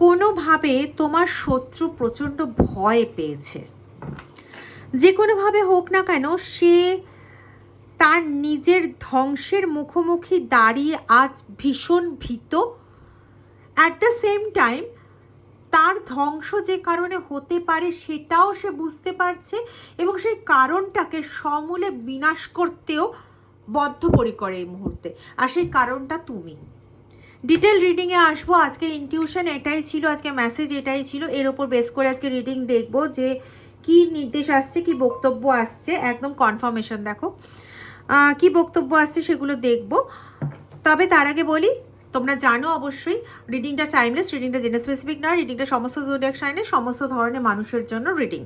কোনোভাবে তোমার শত্রু প্রচণ্ড ভয় পেয়েছে, যে কোনোভাবে হোক না কেন সে তার নিজের ধ্বংসের মুখোমুখি দাঁড়িয়ে আজ ভীষণ ভীত। অ্যাট দ্য সেম টাইম তার ধ্বংস যে কারণে হতে পারে সেটাও সে বুঝতে পারছে এবং সেই কারণটাকে সমূলে বিনাশ করতেও বদ্ধপরিকর এই মুহূর্তে। আর সেই কারণটা তুমি। ডিটেল রিডিংয়ে আসবো। আজকে ইনটিউশন এটাই ছিল, আজকে মেসেজ এটাই ছিল, এর ওপর বেস করে আজকে রিডিং দেখবো যে কি নির্দেশ আসছে, কি বক্তব্য আসছে। একদম কনফার্মেশন দেখো কি বক্তব্য আসছে সেগুলো দেখবো। তবে তার আগে বলি, তোমরা জানো অবশ্যই রিডিংটা টাইমলেস, রিডিংটা জেনে স্পেসিফিক নয়, রিডিংটা সমস্ত জোডিয়াক সাইনের সমস্ত ধরনের মানুষের জন্য রিডিং।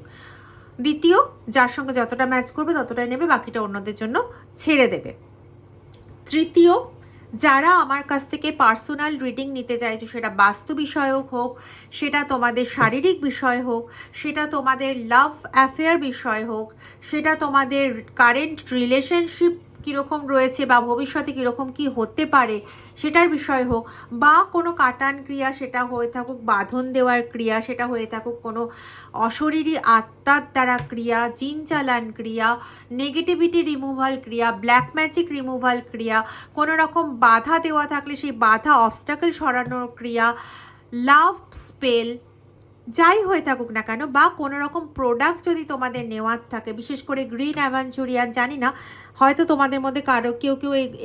দ্বিতীয়, যার সঙ্গে যতটা ম্যাচ করবে ততটাই নেবে, বাকিটা অন্যদের জন্য ছেড়ে দেবে। তৃতীয়, যারা আমার কাছ থেকে পার্সোনাল রিডিং নিতে চাইছে, সেটা বাস্তু বিষয়ক হোক, সেটা তোমাদের শারীরিক বিষয় হোক, সেটা তোমাদের লাভ অ্যাফেয়ার বিষয় হোক, সেটা তোমাদের কারেন্ট রিলেশনশিপ কীরকম রয়েছে বা ভবিষ্যতে কীরকম কী হতে পারে সেটার বিষয় হোক, বা কোনো কাটান ক্রিয়া সেটা হয়ে থাকুক, বাঁধন দেওয়ার ক্রিয়া সেটা হয়ে থাকুক, কোনো অশরীরী আত্মার দ্বারা ক্রিয়া, জিন চালান ক্রিয়া, নেগেটিভিটি রিমুভাল ক্রিয়া, ব্ল্যাক ম্যাজিক রিমুভাল ক্রিয়া, কোনো রকম বাধা দেওয়া থাকলে সেই বাধা অবস্টাকেল সরানোর ক্রিয়া, লাভ স্পেল, যাই হয়ে থাকুক না কেন, বা কোনো রকম প্রোডাক্ট যদি তোমাদের নেওয়ার থাকে, বিশেষ করে গ্রিন অ্যাভেঞ্চুরিয়ান, জানি না হয়তো তোমাদের মধ্যে কারো কেউ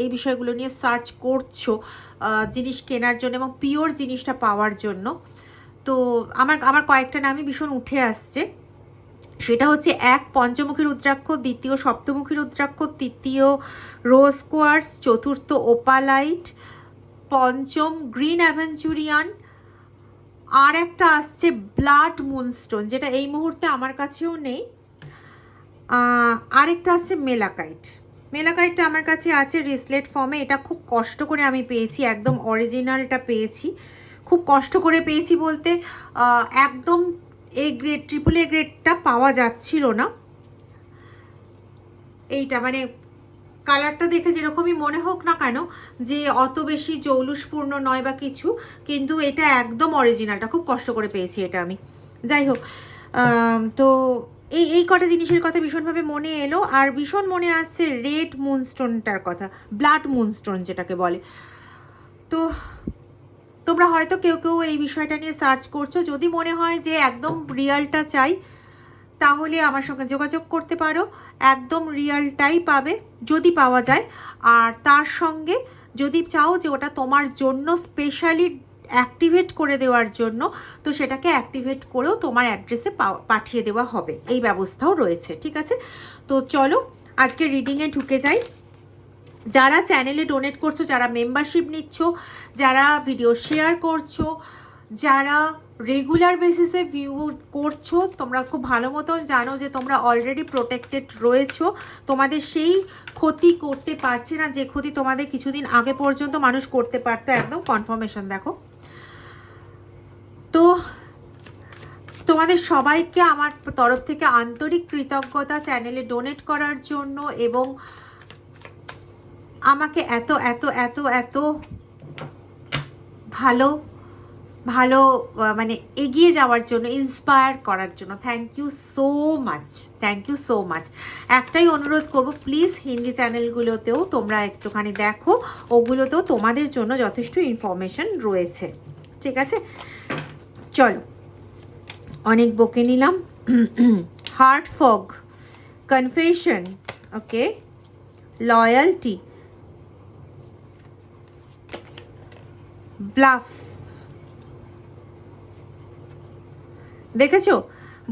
এই বিষয়গুলো নিয়ে সার্চ করছো জিনিস কেনার জন্য এবং পিওর জিনিসটা পাওয়ার জন্য। তো আমার কয়েকটা নামই ভীষণ উঠে আসছে। সেটা হচ্ছে 1 পঞ্চমুখী রুদ্রাক্ষ, 2 সপ্তমুখী রুদ্রাক্ষ, 3 রোজ কোয়ার্টজ, 4 ওপালাইট, 5 গ্রিন অ্যাভেঞ্চুরিয়ান, আর একটা আসছে ব্লাড মুনস্টোন, যেটা এই মুহূর্তে আমার কাছেও নেই। আরেকটা আসছে মেলাকাইট। মেলাকাইটটা আমার কাছে আছে রিসলেট ফর্মে। এটা খুব কষ্ট করে আমি পেয়েছি, একদম অরিজিনালটা পেয়েছি। খুব কষ্ট করে পেয়েছি বলতে একদম এ গ্রেড, ট্রিপল এ গ্রেডটা পাওয়া যাচ্ছিল না। এইটা মানে কালারটা দেখে যেরকমই মনে হোক না কেন যে অত বেশি জৌলুসপূর্ণ নয় বা কিছু, কিন্তু এটা একদম অরিজিনালটা। খুব কষ্ট করে পেয়েছি এটা আমি। যাই হোক, তো এই কটা জিনিসের কথা ভীষণভাবে মনে এলো। আর ভীষণ মনে আসছে রেড মুনস্টোনটার কথা, ব্লাড মুনস্টোন যেটাকে বলে। তো তোমরা হয়তো কেউ এই বিষয়টা নিয়ে সার্চ করছো। যদি মনে হয় যে একদম রিয়ালটা চাই, তাহলে আমার সঙ্গে যোগাযোগ করতে পারো। একদম রিয়ালটাই পাবে যদি পাওয়া যায়। আর তার সঙ্গে যদি চাও যে ওটা তোমার জন্য স্পেশালি অ্যাক্টিভেট করে দেওয়ার জন্য, তো সেটাকে অ্যাক্টিভেট করেও তোমার অ্যাড্রেসে পাঠিয়ে দেওয়া হবে, এই ব্যবস্থাও রয়েছে। ঠিক আছে, তো চলো আজকে রিডিংয়ে ঢুকে যাই। যারা চ্যানেলে ডোনেট করছো, যারা মেম্বারশিপ নিচ্ছ, যারা ভিডিও শেয়ার করছো, যারা রেগুলার বেসিসে ভিউ করছো, তোমরা খুব ভালো মতন জানো যে তোমরা অলরেডি প্রোটেক্টেড রয়েছো। তোমাদের সেই ক্ষতি করতে পারছে না যে ক্ষতি তোমাদের কিছুদিন আগে পর্যন্ত মানুষ করতে পারতো। একদম কনফার্মেশন দেখো। তো তোমাদের সবাইকে আমার তরফ থেকে আন্তরিক কৃতজ্ঞতা চ্যানেলে ডোনেট করার জন্য এবং আমাকে এত এত এত এত ভালো ভালো মানে এগিয়ে যাওয়ার জন্য, ইন্সপায়ার করার জন্য। Thank you so much, thank you so much. একটাই অনুরোধ করব, প্লিজ হিন্দি চ্যানেলগুলোতেও তোমরা একটুখানি দেখো, ওগুলোতেও তোমাদের জন্য যথেষ্ট ইনফরমেশন রয়েছে। ঠিক আছে, চলো অনেক বকে নিলাম। হার্ট ফগ, কনফেশন, ওকে, লয়্যালটি, ব্লাফ। দেখেছো,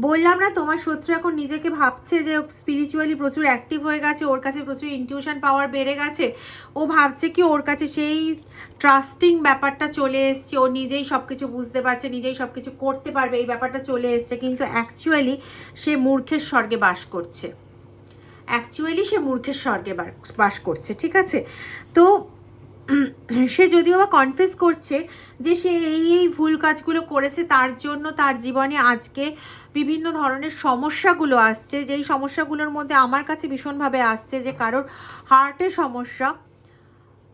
বললাম না তোমার শত্রু এখন নিজেকে ভাবছে যে স্পিরিচুয়ালি প্রচুর অ্যাক্টিভ হয়ে গেছে, ওর কাছে প্রচুর ইনটিউশন পাওয়ার বেড়ে গেছে। ও ভাবছে কি ওর কাছে সেই ট্রাস্টিং ব্যাপারটা চলে এসছে, ও নিজেই সব কিছু বুঝতে পারছে, নিজেই সব কিছু করতে পারবে, এই ব্যাপারটা চলে এসছে। কিন্তু অ্যাকচুয়ালি সে মূর্খের স্বর্গে বাস করছে, অ্যাকচুয়ালি সে মূর্খের স্বর্গে বাস করছে। ঠিক আছে, তো সে যদিও বা কনফেস করছে যে সে এই ভুল কাজগুলো করেছে, তার জন্য তার জীবনে আজকে বিভিন্ন ধরনের সমস্যাগুলো আসছে। যেই সমস্যাগুলোর মধ্যে আমার কাছে ভীষণভাবে আসছে যে কারোর হার্টের সমস্যা,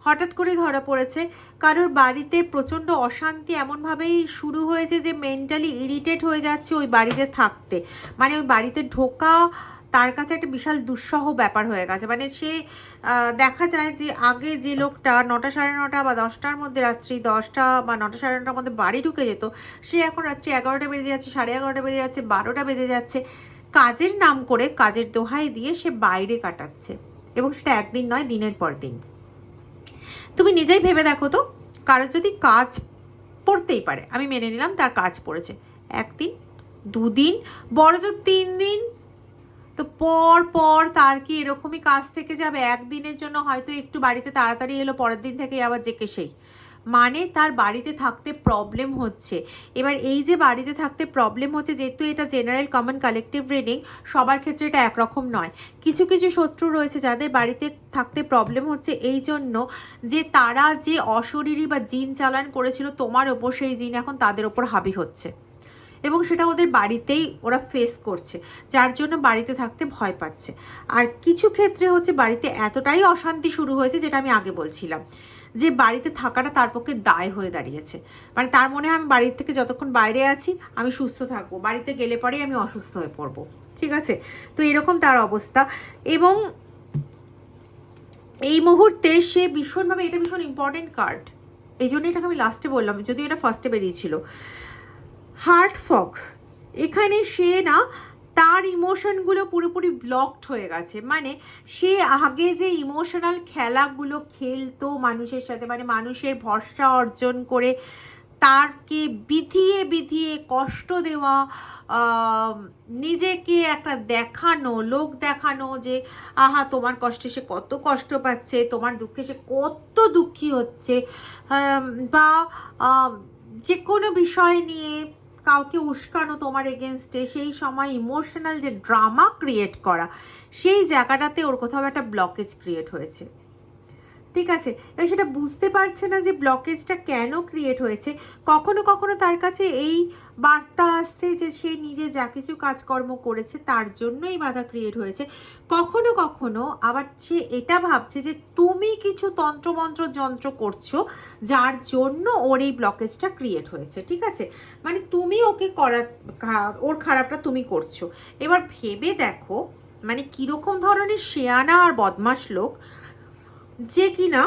হঠাৎ করে ধরা পড়েছে, কারোর বাড়িতে প্রচণ্ড অশান্তি এমনভাবেই শুরু হয়েছে যে মেন্টালি ইরিটেট হয়ে যাচ্ছে ওই বাড়িতে থাকতে, মানে ওই বাড়িতে ঢোকা তার কাছে একটা বিশাল দুঃসহ ব্যাপার হয়ে গেছে। মানে সে দেখা যায় যে আগে যে লোকটা 9টা সাড়ে 9টা বা 10টার মধ্যে, রাত্রি 10টা বা 9টা সাড়ে 9টার মধ্যে বাড়ি ঢুকে যেত, সে এখন রাত্রি 11টা বেজে যাচ্ছে, 11:30 বেজে যাচ্ছে, 12টা বেজে যাচ্ছে, কাজের নাম করে কাজের দোহাই দিয়ে সে বাইরে কাটাচ্ছে, এবং সেটা একদিন নয়, দিনের পর দিন। তুমি নিজেই ভেবে দেখো তো, কারোর যদি কাজ পড়তেই পারে, আমি মেনে নিলাম তার কাজ পড়েছে, একদিন, 2 দিন, বড়জোর 3 দিন, তো পর পর তার কি এরকমই কাজ থেকে যাবে? একদিনের জন্য হয়তো একটু বাড়িতে তাড়াতাড়ি এলো, পরের দিন থেকে আবার যেকে সেই, মানে তার বাড়িতে থাকতে প্রবলেম হচ্ছে। এবার এই যে বাড়িতে থাকতে প্রবলেম হচ্ছে, যেহেতু এটা জেনারেল কমন কালেকটিভ রিডিং, সবার ক্ষেত্রে এটা একরকম নয়। কিছু কিছু শত্রু রয়েছে যাদের বাড়িতে থাকতে প্রবলেম হচ্ছে এই জন্য যে তারা যে অশরীরী বা জিন চালান করেছিল তোমার ওপর, সেই জিন এখন তাদের ওপর হাবি হচ্ছে, এবং সেটা ওদের বাড়িতেই ওরা ফেস করছে, যার জন্য বাড়িতে থাকতে ভয় পাচ্ছে। আর কিছু ক্ষেত্রে হচ্ছে বাড়িতে এতটাই অশান্তি শুরু হয়েছে, যেটা আমি আগে বলছিলাম, যে বাড়িতে থাকাটা তার পক্ষে দায় হয়ে দাঁড়িয়েছে। মানে তার মনে হয় আমি বাড়ির থেকে যতক্ষণ বাইরে আছি আমি সুস্থ থাকবো, বাড়িতে গেলে পরেই আমি অসুস্থ হয়ে পড়বো, ঠিক আছে? তো এরকম তার অবস্থা। এবং এই মুহূর্তে সে ভীষণভাবে, এটা ভীষণ ইম্পর্টেন্ট কার্ড, এই জন্য এটাকে আমি লাস্টে বললাম, যদিও এটা ফার্স্টে বেরিয়েছিল। হার্ট ফগ, এখানে সে না, তার ইমোশনগুলো পুরোপুরি ব্লকড হয়ে গেছে। মানে সে আগে যে ইমোশনাল খেলাগুলো খেলতো মানুষের সাথে, মানে মানুষের ভরসা অর্জন করে তারকে বিধিয়ে বিধিয়ে কষ্ট দেওয়া, নিজেকে একটা দেখানো, লোক দেখানো যে আহা তোমার কষ্টে সে কত কষ্ট পাচ্ছে, তোমার দুঃখে সে কত দুঃখী হচ্ছে, বা যে কোনো বিষয় নিয়ে কাউকে উস্কানো তোমার এগেনস্টে, সেই সময় ইমোশনাল যে ড্রামা ক্রিয়েট করা, সেই জায়গাটাতে ওর কোথাও একটা ব্লকেজ ক্রিয়েট হয়েছে, ঠিক আছে? এবার সেটা বুঝতে পারছে না যে ব্লকেজটা কেন ক্রিয়েট হয়েছে। কখনো কখনো তার কাছে এই বার্তা আসছে যে সে নিজে যা কিছু কাজকর্ম করেছে তার জন্যই বাধা ক্রিয়েট হয়েছে। কখনো কখনো আবার সে এটা ভাবছে যে তুমি কিছু তন্ত্রমন্ত্র যন্ত্র করছো যার জন্য ওর এই ব্লকেজটা ক্রিয়েট হয়েছে, ঠিক আছে? মানে তুমি ওকে ওর খারাপটা তুমি করছো। এবার ভেবে দেখো মানে কীরকম ধরনের শেয়ানা আর বদমাশ লোক, যে কিনা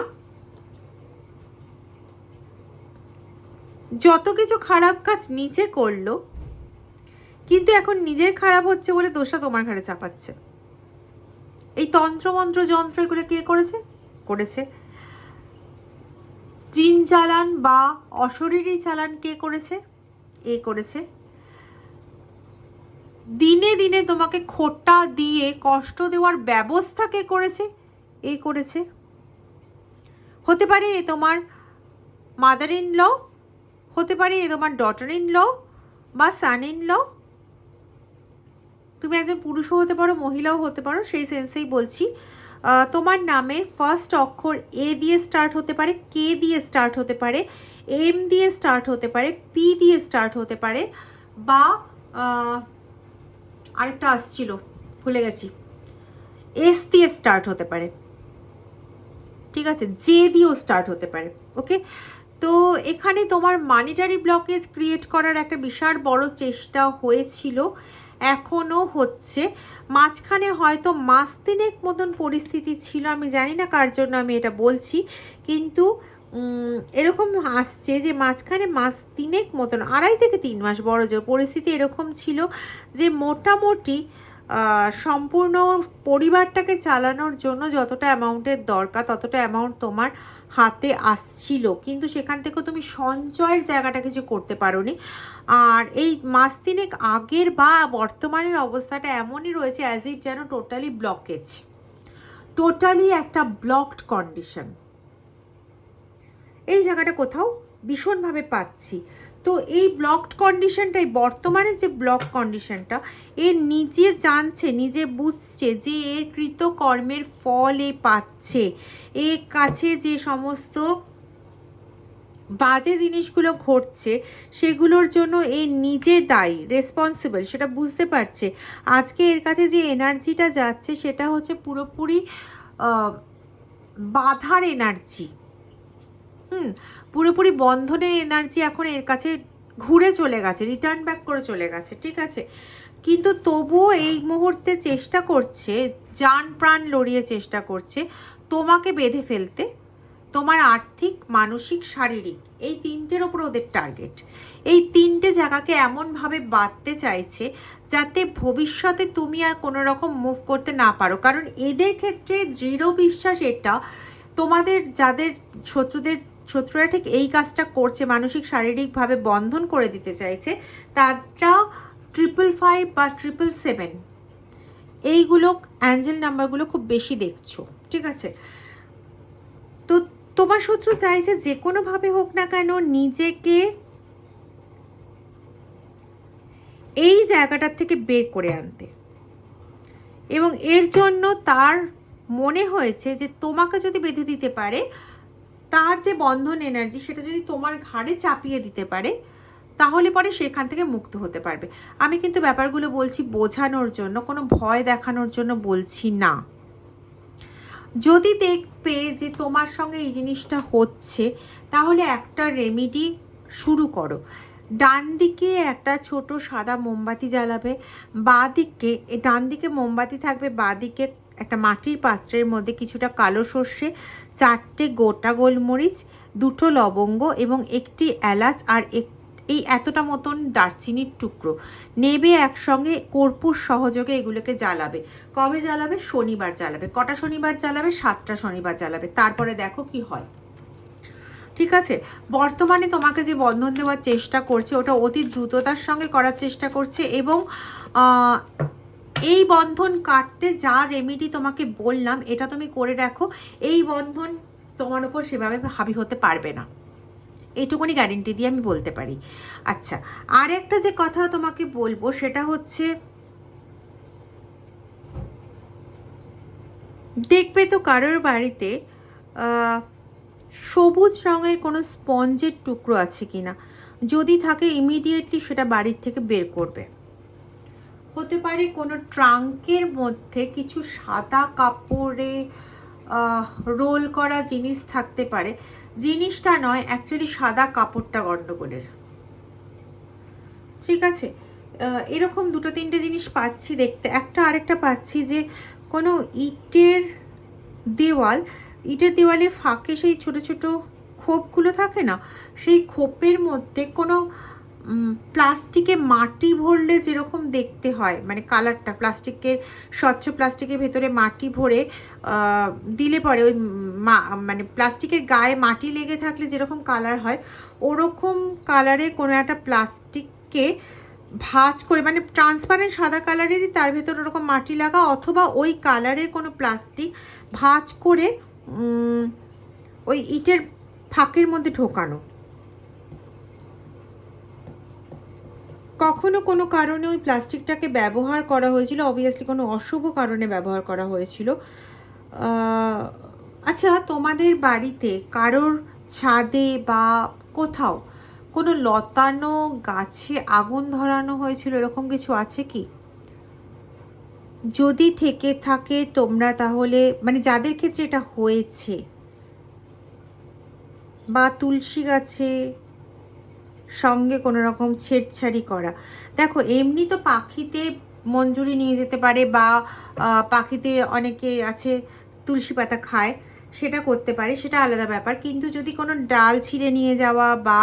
যত কিছু খারাপ কাজ নিচে করলো, কিন্তু এখন নিজের খারাপ হচ্ছে বলে দোষটা তোমার ঘাড়ে চাপাচ্ছে। এই তন্ত্রমন্ত্র যন্ত্র এগুলো কে করেছে? করেছে জিন চালান বা অশরীরী চালান কে করেছে? এ করেছে। দিনে দিনে তোমাকে খোটা দিয়ে কষ্ট দেওয়ার ব্যবস্থা কে করেছে? এ করেছে। হতে পারে এ তোমার মাদার ইন ল, হতে পারে এ তোমার ডটার ইন ল বা সান ইন ল। তুমি একজন পুরুষও হতে পারো, মহিলাও হতে পারো, সেই সেন্সেই বলছি। তোমার নামের ফার্স্ট অক্ষর এ দিয়ে স্টার্ট হতে পারে, কে দিয়ে স্টার্ট হতে পারে, এম দিয়ে স্টার্ট হতে পারে, পি দিয়ে স্টার্ট হতে পারে, বা আরেকটা আসছিল ভুলে গেছি, এস দিয়ে স্টার্ট হতে পারে, ঠিক আছে? জে দিয়েও স্টার্ট হতে পারে। ওকে, তো এখানে তোমার মানিটারি ব্লকেজ ক্রিয়েট করার একটা বিশাল বড় চেষ্টা হয়েছিল, এখনও হচ্ছে। মাঝখানে হয়তো মাস তিনেক মতন পরিস্থিতি ছিল, আমি জানি না কার জন্য আমি এটা বলছি, কিন্তু এরকম আসছে যে মাঝখানে মাস তিনেক মতন, 2.5 থেকে 3 মাস বড় জোর পরিস্থিতি এরকম ছিল যে মোটামুটি সম্পূর্ণ পরিবারটাকে চালানোর জন্য যতটা অ্যামাউন্টের দরকার ততটা অ্যামাউন্ট তোমার হাতে আসছিল, কিন্তু সেখান থেকেও তুমি সঞ্চয়ের জায়গাটা কিছু করতে পারোনি। আর এই মাস তিনেক আগের বা বর্তমানের অবস্থাটা এমনই রয়েছে অ্যাজ ইফ যেন টোটালি ব্লকেজ, টোটালি একটা ব্লকড কন্ডিশন, এই জায়গাটা কোথাও ভীষণভাবে পাচ্ছি। তো এই ব্লকড কন্ডিশনটাই, বর্তমানে যে ব্লক কন্ডিশনটা, এ নিজে জানছে, নিজে বুঝছে যে এর কৃতকর্মের ফল এ পাচ্ছে, এর কাছে যে সমস্ত বাজে জিনিসগুলো ঘটছে সেগুলোর জন্য এ নিজে দায়ী, রেসপন্সিবল, সেটা বুঝতে পারছে। আজকে এর কাছে যে এনার্জিটা যাচ্ছে সেটা হচ্ছে পুরোপুরি বাধার এনার্জি, পুরোপুরি বন্ধনের এনার্জি এখন এর কাছে ঘুরে চলে গেছে, রিটার্ন ব্যাক করে চলে গেছে, ঠিক আছে? কিন্তু তবুও এই মুহূর্তে চেষ্টা করছে, জান প্রাণ লড়িয়ে চেষ্টা করছে তোমাকে বেঁধে ফেলতে। তোমার আর্থিক, মানসিক, শারীরিক এই তিনটের ওপর ওদের টার্গেট। এই তিনটে জায়গাকে এমনভাবে বাঁধতে চাইছে যাতে ভবিষ্যতে তুমি আর কোনো রকম মুভ করতে না পারো। কারণ এদের ক্ষেত্রে দৃঢ় বিশ্বাস এটা, তোমাদের যাদের শত্রুরা ঠিক এই কাজটা করছে, মানসিক শারীরিকভাবে বন্ধন করে দিতে চাইছে, তারা 555 বা 777 এইগুলো অ্যাঞ্জেল নাম্বারগুলো খুব বেশি দেখছো, ঠিক আছে? তো তোমার শত্রু চাইছে যে কোনোভাবে হোক না কেন নিজেকে এই জায়গাটার থেকে বের করে আনতে, এবং এর জন্য তার মনে হয়েছে যে তোমাকে যদি বেঁধে দিতে পারে, তার যে বন্ধন এনার্জি সেটা যদি তোমার ঘাড়ে চাপিয়ে দিতে পারে, তাহলে পরে সেখান থেকে মুক্ত হতে পারবে। আমি কিন্তু ব্যাপারগুলো বলছি বোঝানোর জন্য, কোনো ভয় দেখানোর জন্য বলছি না। যদি দেখবে যে তোমার সঙ্গে এই জিনিসটা হচ্ছে, তাহলে একটা রেমেডি শুরু করো। ডান দিকে একটা ছোট সাদা মোমবাতি জ্বালাবে, বাঁ দিকে, ডান দিকে মোমবাতি থাকবে, বাঁ দিকে একটা মাটির পাত্রের মধ্যে কিছুটা কালো সর্ষে, 4টে গোটা গোলমরিচ, 2টো লবঙ্গ এবং 1টি এলাচ আর এই এতটা মতন দারচিনির টুকরো নেবে একসঙ্গে, কর্পূর সহযোগে এগুলোকে জ্বালাবে। কবে জ্বালাবে? শনিবার জ্বালাবে। কটা শনিবার জ্বালাবে? 7টা শনিবার জ্বালাবে। তারপরে দেখো কি হয়, ঠিক আছে? বর্তমানে তোমাকে যে বন্ধন দেওয়ার চেষ্টা করছে ওটা অতি দ্রুততার সঙ্গে করার চেষ্টা করছে, এবং এই বন্ধন কাটতে যা রেমেডি তোমাকে বললাম এটা তুমি করে রাখো, এই বন্ধন তোমার উপর সেভাবে হাবি হতে পারবে না, এইটুকুনি গ্যারেন্টি দিয়ে আমি বলতে পারি। আচ্ছা, আর একটা যে কথা তোমাকে বলবো সেটা হচ্ছে, দেখবে তো কারোর বাড়িতে সবুজ রঙের কোনো স্পঞ্জের টুকরো আছে কিনা, যদি থাকে ইমিডিয়েটলি সেটা বাড়ির থেকে বের করবে। হতে পারে কোনো ট্রাঙ্কের মধ্যে কিছু সাদা কাপড়ে রোল করা জিনিস থাকতে পারে, জিনিসটা নয় অ্যাকচুয়ালি সাদা কাপড়টা গন্ডগোলের, ঠিক আছে? এরকম 2-3টে জিনিস পাচ্ছি দেখতে। একটা আরেকটা পাচ্ছি যে কোনো ইটের দেওয়ালের ফাঁকে সেই ছোট ছোট খোপগুলো থাকে না, সেই খোপের মধ্যে কোনো প্লাস্টিকে মাটি ভরলে যেরকম দেখতে হয়, মানে কালারটা প্লাস্টিকের, স্বচ্ছ প্লাস্টিকের ভেতরে মাটি ভরে দিলে পরে ওই মানে প্লাস্টিকের গায়ে মাটি লেগে থাকলে যেরকম কালার হয়, ওরকম কালারে কোনো একটা প্লাস্টিককে ভাঁজ করে, মানে ট্রান্সপারেন্ট সাদা কালারেরই তার ভেতর ওরকম মাটি লাগা, অথবা ওই কালারের কোনো প্লাস্টিক ভাঁজ করে ওই ইটের ফাঁকের মধ্যে ঢোকানো। কখনো কোনো কারণে ওই প্লাস্টিকটাকে ব্যবহার করা হয়েছিল, অবভিয়াসলি কোনো অশুভ কারণে ব্যবহার করা হয়েছিল। আচ্ছা, তোমাদের বাড়িতে কারোর ছাদে বা কোথাও কোনো লতানো গাছে আগুন ধরানো হয়েছিল, এরকম কিছু আছে কি? যদি থেকে থাকে তোমরা তাহলে, মানে যাদের ক্ষেত্রে এটা হয়েছে, বা তুলসী গাছে সঙ্গে কোনো রকম ছেড়ছাড়ি করা। দেখো, এমনি তো পাখিতে মঞ্জুরি নিয়ে যেতে পারে, বা পাখিতে অনেকে আছে তুলসী পাতা খায়, সেটা করতে পারে, সেটা আলাদা ব্যাপার। কিন্তু যদি কোনো ডাল ছিঁড়ে নিয়ে যাওয়া বা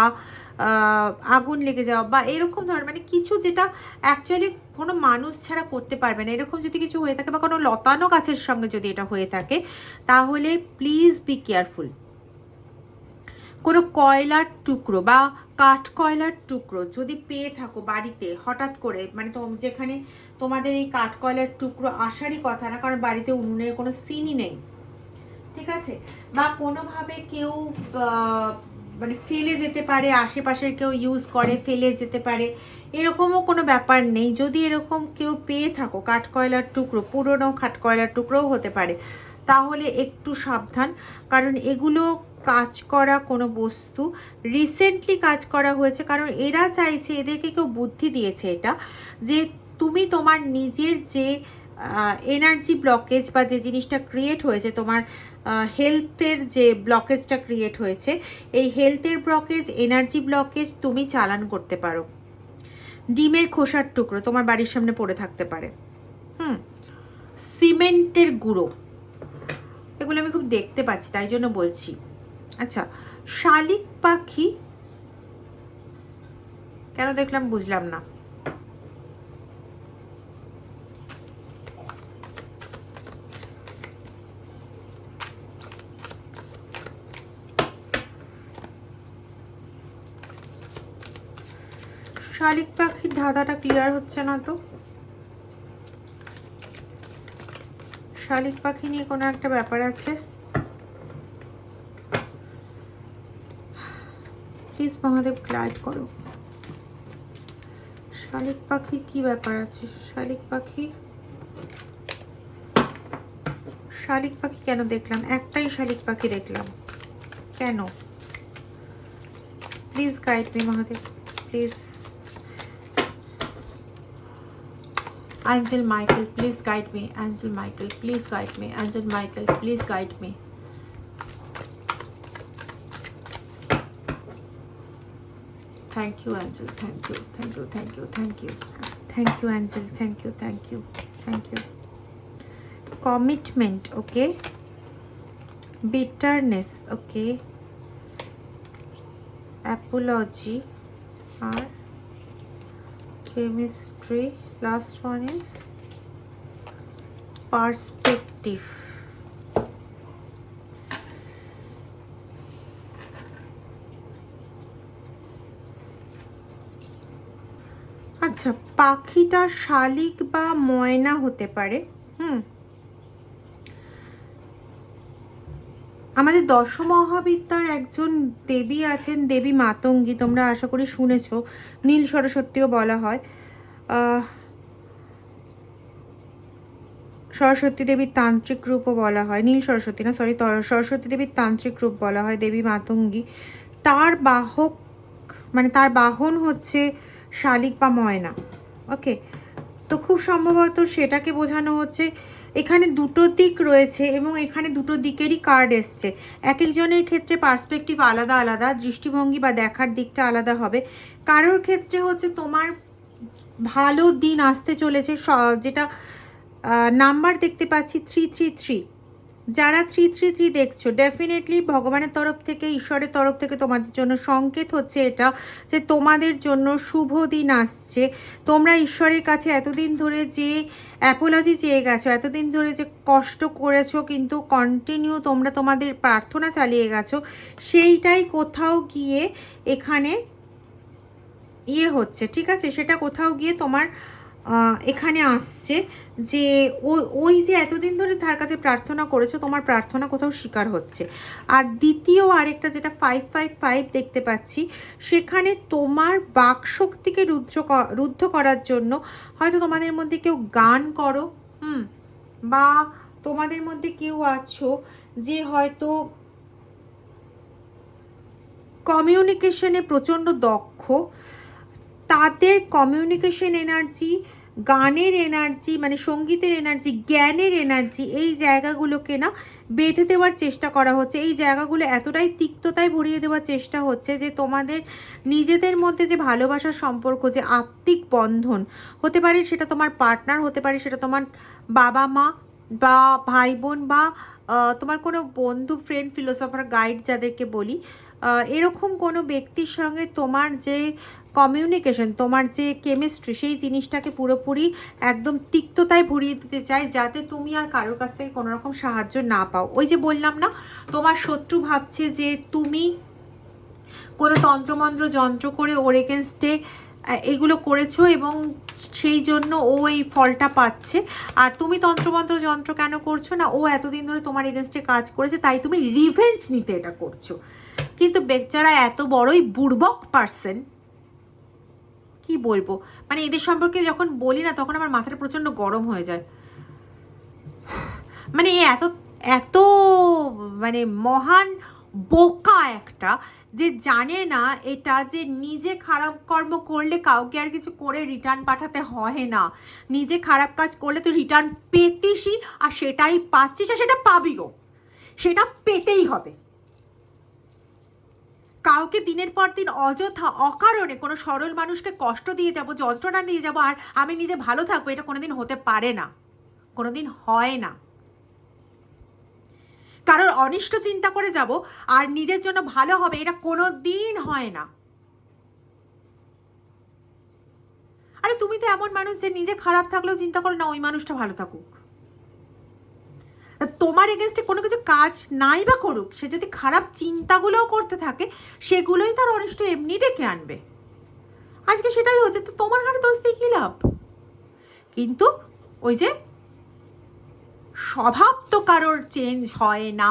আগুন লেগে যাওয়া বা এরকম ধরনের, মানে কিছু যেটা অ্যাকচুয়ালি কোনো মানুষ ছাড়া করতে পারবে না, এরকম যদি কিছু হয়ে থাকে, বা কোনো লতানো গাছের সঙ্গে যদি এটা হয়ে থাকে, তাহলে প্লিজ বি কেয়ারফুল। কোনো কয়লার টুকরো বা কাঠ কয়লার টুকরো যদি পেয়ে থাকো বাড়িতে হঠাৎ করে, মানে যেখানে তোমাদের এই কাঠ কয়লার টুকরো আসারই কথা না, কারণ বাড়িতে উনুনের কোনো সিনই নেই, ঠিক আছে? বা কোনোভাবে কেউ মানে ফেলে যেতে পারে, আশেপাশের কেউ ইউজ করে ফেলে যেতে পারে, এরকমও কোনো ব্যাপার নেই। যদি এরকম কেউ পেয়ে থাকো কাঠ কয়লার টুকরো, পুরনো কাঠ কয়লার টুকরোও হতে পারে, তাহলে একটু সাবধান, কারণ এগুলো কাজ করা কোনো বস্তু রিসেন্টলি কাজ করা হয়েছে, কারণ এরা চাইছে, এদেরকে কেউ বুদ্ধি দিয়েছে এটা, যে তুমি তোমার নিজের যে এনার্জি ব্লকেজ বা যে জিনিসটা ক্রিয়েট হয়েছে তোমার হেলথের যে ব্লকেজটা ক্রিয়েট হয়েছে, এই হেলথের ব্লকেজ, এনার্জি ব্লকেজ তুমি চালান করতে পারো। ডিমের খোসার টুকরো তোমার বাড়ির সামনে পড়ে থাকতে পারে, সিমেন্টের গুঁড়ো, এগুলো আমি খুব দেখতে পাচ্ছি, তাই জন্য বলছি। আচ্ছা, শালিক পাখি কেন দেখলাম বুঝলাম না। শালিক পাখির ধাঁধাটা ক্লিয়ার হচ্ছে না তো। শালিক পাখি নিয়ে কোনো একটা ব্যাপার আছে, প্লিজ মহাদেব গাইড করো। শালিক পাখির কি ব্যাপার আছে? শালিক পাখি, শালিক পাখি কেন দেখলাম? একটাই শালিক পাখি দেখলাম কেন? Please guide me Mahadev, please. Angel Michael, please guide me. Angel Michael, please guide me. Angel Michael, please guide me. Thank you, Angel. Thank you. Thank you. Thank you. Thank you. Thank you, Angel. Thank you. Thank you. Thank you. Commitment, okay. Bitterness, okay. Apology, or chemistry. Last one is perspective. আচ্ছা, পাখিটা শালিক বা ময়না হতে পারে। আমাদের দশমহাবিদ্যার একজন দেবী আছেন, দেবী মাতঙ্গী, তোমরা আশা করি শুনেছ, নীল সরস্বতীও বলা হয়। সরস্বতী দেবীর তান্ত্রিক রূপও বলা হয়, নীল সরস্বতী না, সরি, সরস্বতী দেবীর তান্ত্রিক রূপ বলা হয় দেবী মাতঙ্গী। তার বাহক মানে তার বাহন হচ্ছে শালিক বা ময়না, ওকে। তো খুব সম্ভবত সেটাকে বোঝানো হচ্ছে। এখানে দুটো দিক রয়েছে এবং এখানে দুটো দিকেরই কার্ড এসছে। এক একজনের ক্ষেত্রে পার্সপেক্টিভ আলাদা আলাদা, দৃষ্টিভঙ্গি বা দেখার দিকটা আলাদা হবে। কারোর ক্ষেত্রে হচ্ছে তোমার ভালো দিন আসতে চলেছে, যেটা নাম্বার দেখতে পাচ্ছি 333। যারা 333 দেখছো, ডেফিনেটলি ভগবানের তরফ থেকে, ঈশ্বরের তরফ থেকে তোমাদের জন্য সংকেত হচ্ছে এটা, যে তোমাদের জন্য শুভ দিন আসছে। তোমরা ঈশ্বরের কাছে এতদিন ধরে যে অ্যাপোলজি চেয়ে গেছো, এতদিন ধরে যে কষ্ট করেছো কিন্তু কন্টিনিউ তোমরা তোমাদের প্রার্থনা চালিয়ে গেছো, সেইটাই কোথাও গিয়ে এখানে হচ্ছে, ঠিক আছে? সেটা কোথাও গিয়ে তোমার এখানে আসছে যে ওই যে এতদিন ধরে তার কাছে প্রার্থনা করেছো, তোমার প্রার্থনা কোথাও স্বীকার হচ্ছে। আর দ্বিতীয় আরেকটা যেটা 555 দেখতে পাচ্ছি, সেখানে তোমার বাকশক্তিকে রুদ্ধ করার জন্য হয়তো তোমাদের মধ্যে কেউ গান করো, বা তোমাদের মধ্যে কেউ আছো যে হয়তো কমিউনিকেশনে প্রচণ্ড দক্ষ, তাদের কমিউনিকেশন এনার্জি, গানের এনার্জি, মানে সঙ্গীতের এনার্জি, জ্ঞানের এনার্জি, এই জায়গাগুলোকে না বেঁধে দেওয়ার চেষ্টা করা হচ্ছে। এই জায়গাগুলো এতটাই তিক্ততায় ভরিয়ে দেওয়ার চেষ্টা হচ্ছে যে তোমাদের নিজেদের মধ্যে যে ভালোবাসার সম্পর্ক, যে আত্মিক বন্ধন হতে পারে, সেটা তোমার পার্টনার হতে পারে, সেটা তোমার বাবা মা বা ভাই বোন বা তোমার কোনো বন্ধু, ফ্রেন্ড, ফিলোসফার, গাইড যাদেরকে বলি, এরকম কোনো ব্যক্তির সঙ্গে তোমার যে কমিউনিকেশন, তোমার যে কেমিস্ট্রি, সেই জিনিসটাকে পুরোপুরি একদম তিক্ততায় ভরিয়ে দিতে চায়, যাতে তুমি আর কারোর কাছ থেকে কোনো রকম সাহায্য না পাও। ওই যে বললাম না, তোমার শত্রু ভাবছে যে তুমি কোনো তন্ত্রমন্ত্র যন্ত্র করে ওর এগেনস্টে এগুলো করেছো এবং সেই জন্য ও এই ফলটা পাচ্ছে। আর তুমি তন্ত্রমন্ত্র যন্ত্র কেন করছো না, ও এতদিন ধরে তোমার এগেনস্টে কাজ করেছে, তাই তুমি রিভেঞ্জ নিতে এটা করছো। কিন্তু বেচারা এত বড়ই বুড়বক পার্সন, কি বলবো, মানে এদের সম্পর্কে যখন বলি না, তখন আমার মাথাটা প্রচণ্ড গরম হয়ে যায়। মানে এত এত মানে মহান বোকা একটা, যে জানে না এটা যে নিজে খারাপ কর্ম করলে কাউকে আর কিছু করে রিটার্ন পাঠাতে হয় না। নিজে খারাপ কাজ করলে তুই রিটার্ন পেতিসই, আর সেটাই পাচ্ছিস, আর সেটা পাবিও, সেটা পেতেই হবে। কাউকে দিনের পর দিন অযথা অকারণে কোনো সরল মানুষকে কষ্ট দিয়ে যাবো, যন্ত্রণা দিয়ে যাবো, আর আমি নিজে ভালো থাকবো, এটা কোনোদিন হতে পারে না, কোনোদিন হয় না। কারোর অনিষ্ট চিন্তা করে যাব আর নিজের জন্য ভালো হবে, এটা কোনো দিন হয় না। আরে তুমি তো এমন মানুষ যে নিজে খারাপ থাকলেও চিন্তা করো না ওই মানুষটা ভালো থাকুক। তোমার এগেনস্টে কোনো কিছু কাজ নাই বা করুক, সে যদি খারাপ চিন্তাগুলোও করতে থাকে, সেগুলোই তার অনিষ্ট এমনি ডেকে আনবে। আজকে সেটাই হচ্ছে, তো তোমার ঘাড়ে দোষ দিয়ে কী লাভ? কিন্তু ওই যে স্বভাব তো কারোর চেঞ্জ হয় না,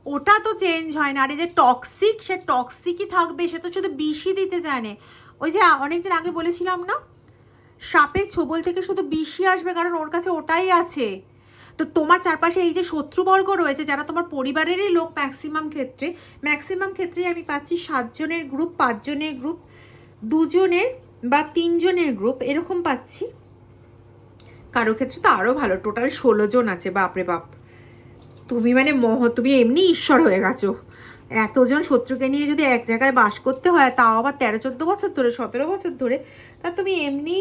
ওটা তো চেঞ্জ হয় না। আর এই যে টক্সিক, সে টক্সিকই থাকবে, সে তো শুধু বিষই দিতে জানে। ওই যে অনেকদিন আগে বলেছিলাম না, সাপের ছোবল থেকে শুধু বিষই আসবে, কারণ ওর কাছে ওটাই আছে। তো তোমার চারপাশে এই যে শত্রুবর্গ রয়েছে, যারা তোমার পরিবারেরই লোক, ম্যাক্সিমাম ক্ষেত্রে আমি পাচ্ছি 7 জনের গ্রুপ, 5 জনের গ্রুপ, 2 জনের বা 3 জনের গ্রুপ, এরকম পাচ্ছি। কারো ক্ষেত্রে তো আরও ভালো, টোটাল 16 জন আছে। বাপরে বাপ, তুমি মানে তুমি এমনি ঈশ্বর হয়ে গেছো। এতজন শত্রুকে নিয়ে যদি এক জায়গায় বাস করতে হয়, তাও আবার 13-14 বছর ধরে, 17 বছর ধরে, তা তুমি এমনি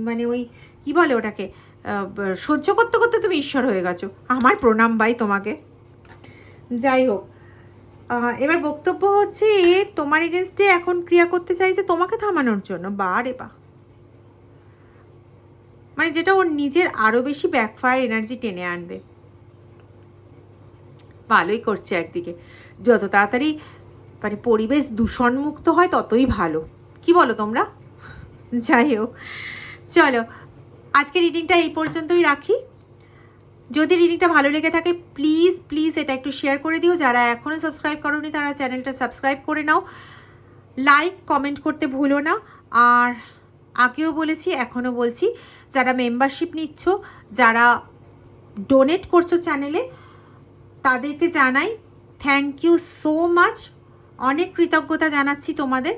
মানে ওই কি বলে ওটাকে, সহ্য করতে করতে তুমি ঈশ্বর হয়ে গেছো। আমার প্রণাম ভাই তোমাকে। যাই হোক, এবার বক্তব্য হচ্ছে তোমার এগেনস্টে এখন ক্রিয়া করতে চাইছে তোমাকে থামানোর জন্য। বারে বা, মানে যেটা ওর নিজের আরও বেশি ব্যাকফায়ার এনার্জি টেনে আনবে। ভালোই করছে একদিকে, যত তাড়াতাড়ি মানে পরিবেশ দূষণমুক্ত হয় ততই ভালো, কি বলো তোমরা? যাই হোক, চলো আজকে রিডিংটা এই পর্যন্তই রাখি। যদি রিডিংটা ভালো লেগে থাকে প্লিজ প্লিজ এটা একটু শেয়ার করে দিও। যারা এখনও সাবস্ক্রাইব করোনি তারা চ্যানেলটা সাবস্ক্রাইব করে নাও, লাইক কমেন্ট করতে ভুলো না। আর আগেও বলেছি, এখনও বলছি, যারা মেম্বারশিপ নিচ্ছ, যারা ডোনেট করছো চ্যানেলে, তাদেরকে জানাই থ্যাংক ইউ সো মাচ, অনেক কৃতজ্ঞতা জানাচ্ছি তোমাদের।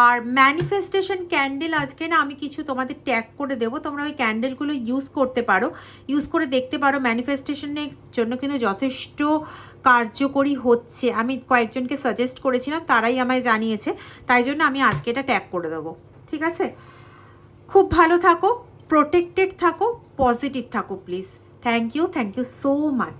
আর ম্যানিফেস্টেশন ক্যান্ডেল আজকে না আমি কিছু তোমাদের ট্যাগ করে দেবো, তোমরা ওই ক্যান্ডেলগুলো ইউজ করতে পারো, ইউজ করে দেখতে পারো। ম্যানিফেস্টেশনের জন্য কিন্তু যথেষ্ট কার্যকরী হচ্ছে। আমি কয়েকজনকে সাজেস্ট করেছিলাম, তারাই আমায় জানিয়েছে, তাই জন্য আমি আজকে এটা ট্যাগ করে দেবো। ঠিক আছে, খুব ভালো থাকো, প্রোটেক্টেড থাকো, পজিটিভ থাকো please. Thank you so much.